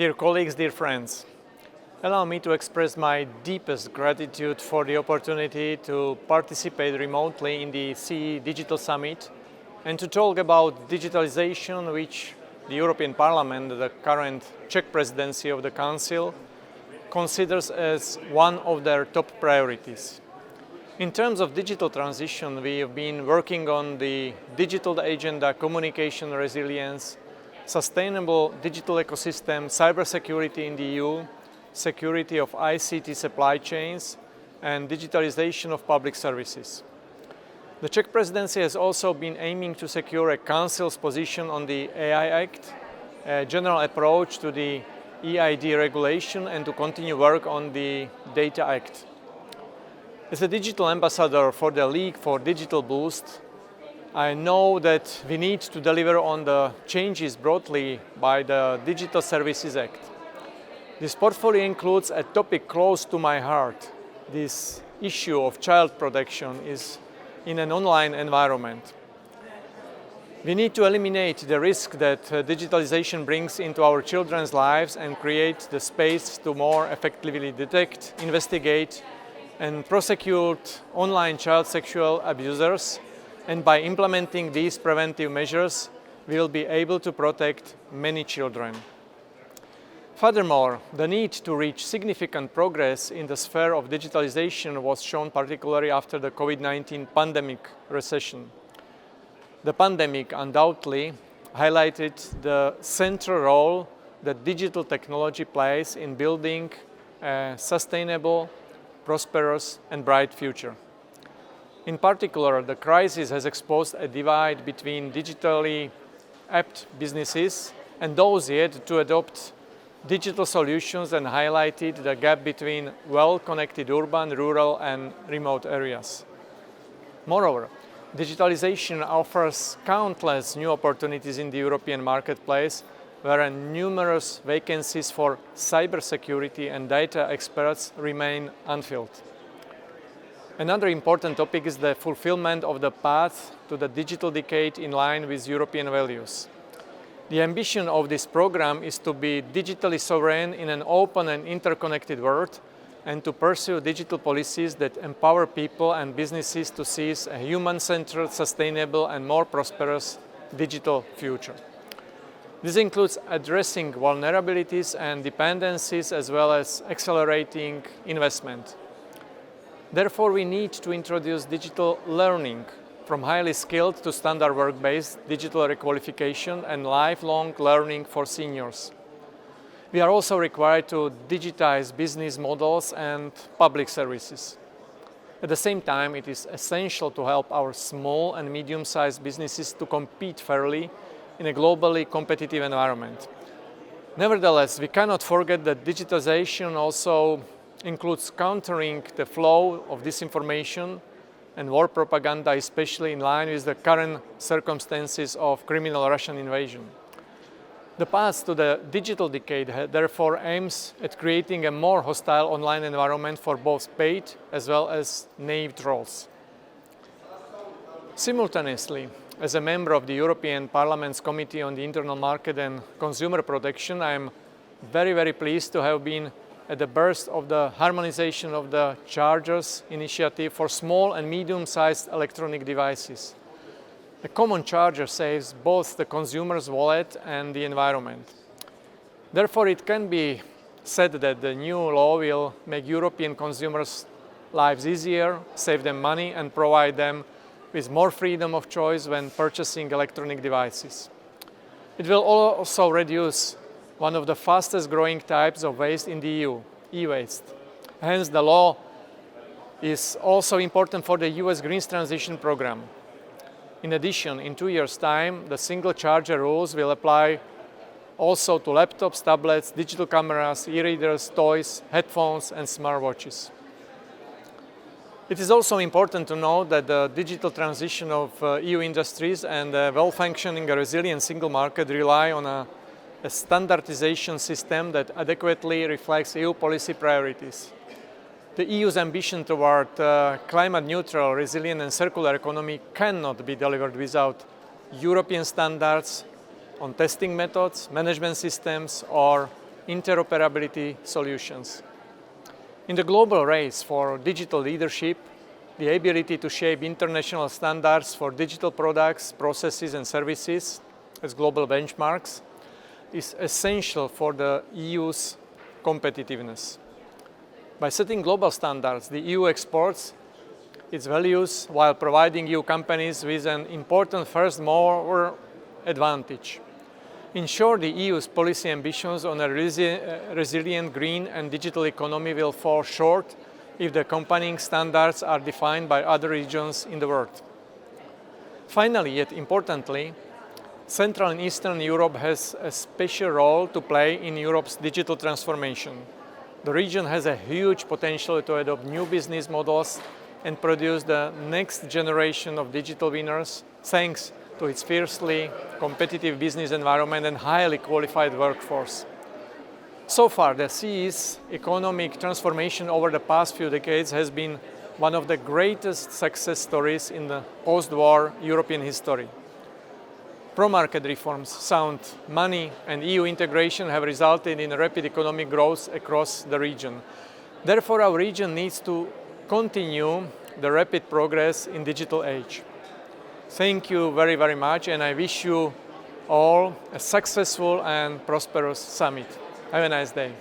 Dear colleagues, dear friends, allow me to express my deepest gratitude for the opportunity to participate remotely in the CEE Digital Summit and to talk about digitalization, which the European Parliament, the current Czech presidency of the Council, considers as one of their top priorities. In terms of digital transition, we have been working on the digital agenda, communication resilience, sustainable digital ecosystem, cybersecurity in the EU, security of ICT supply chains, and digitalization of public services. The Czech presidency has also been aiming to secure a Council's position on the AI Act, a general approach to the EID regulation, and to continue work on the Data Act. As a digital ambassador for the League for Digital Boost, I know that we need to deliver on the changes broadly by the Digital Services Act. This portfolio includes a topic close to my heart. This issue of child protection is in an online environment. We need to eliminate the risk that digitalization brings into our children's lives and create the space to more effectively detect, investigate, and prosecute online child sexual abusers. And by implementing these preventive measures, we will be able to protect many children. Furthermore, the need to reach significant progress in the sphere of digitalization was shown particularly after the COVID-19 pandemic recession. The pandemic undoubtedly highlighted the central role that digital technology plays in building a sustainable, prosperous, and bright future. In particular, the crisis has exposed a divide between digitally apt businesses and those yet to adopt digital solutions and highlighted the gap between well-connected urban, rural, and remote areas. Moreover, digitalization offers countless new opportunities in the European marketplace, where numerous vacancies for cybersecurity and data experts remain unfilled. Another important topic is the fulfillment of the path to the digital decade in line with European values. The ambition of this program is to be digitally sovereign in an open and interconnected world and to pursue digital policies that empower people and businesses to seize a human-centered, sustainable, and more prosperous digital future. This includes addressing vulnerabilities and dependencies as well as accelerating investment. Therefore, we need to introduce digital learning, from highly skilled to standard work-based digital requalification and lifelong learning for seniors. We are also required to digitize business models and public services. At the same time, it is essential to help our small and medium-sized businesses to compete fairly in a globally competitive environment. Nevertheless, we cannot forget that digitization also includes countering the flow of disinformation and war propaganda, especially in line with the current circumstances of criminal Russian invasion. The path to the digital decade therefore aims at creating a more hostile online environment for both paid as well as naive trolls. Simultaneously, as a member of the European Parliament's Committee on the Internal Market and Consumer Protection, I am very pleased to have been at the birth of the harmonization of the chargers initiative for small and medium-sized electronic devices. A common charger saves both the consumer's wallet and the environment. Therefore, it can be said that the new law will make European consumers' lives easier, save them money, and provide them with more freedom of choice when purchasing electronic devices. It will also reduce one of the fastest growing types of waste in the EU, e-waste. Hence, the law is also important for the US Green Transition Program. In addition, in 2 years' time, the single charger rules will apply also to laptops, tablets, digital cameras, e-readers, toys, headphones, and smartwatches. It is also important to note that the digital transition of EU industries and a well-functioning, resilient single market rely on a standardization system that adequately reflects EU policy priorities. The EU's ambition toward climate-neutral, resilient and circular economy cannot be delivered without European standards on testing methods, management systems or interoperability solutions. In the global race for digital leadership, the ability to shape international standards for digital products, processes and services as global benchmarks is essential for the EU's competitiveness. By setting global standards, the EU exports its values while providing EU companies with an important first-mover advantage. In short, the EU's policy ambitions on a resilient green and digital economy will fall short if the accompanying standards are defined by other regions in the world. Finally, yet importantly, Central and Eastern Europe has a special role to play in Europe's digital transformation. The region has a huge potential to adopt new business models and produce the next generation of digital winners, thanks to its fiercely competitive business environment and highly qualified workforce. So far, the CEE's economic transformation over the past few decades has been one of the greatest success stories in the post-war European history. Pro-market reforms, sound money and EU integration have resulted in rapid economic growth across the region. Therefore, our region needs to continue the rapid progress in digital age. Thank you very, very much, and I wish you all a successful and prosperous summit. Have a nice day.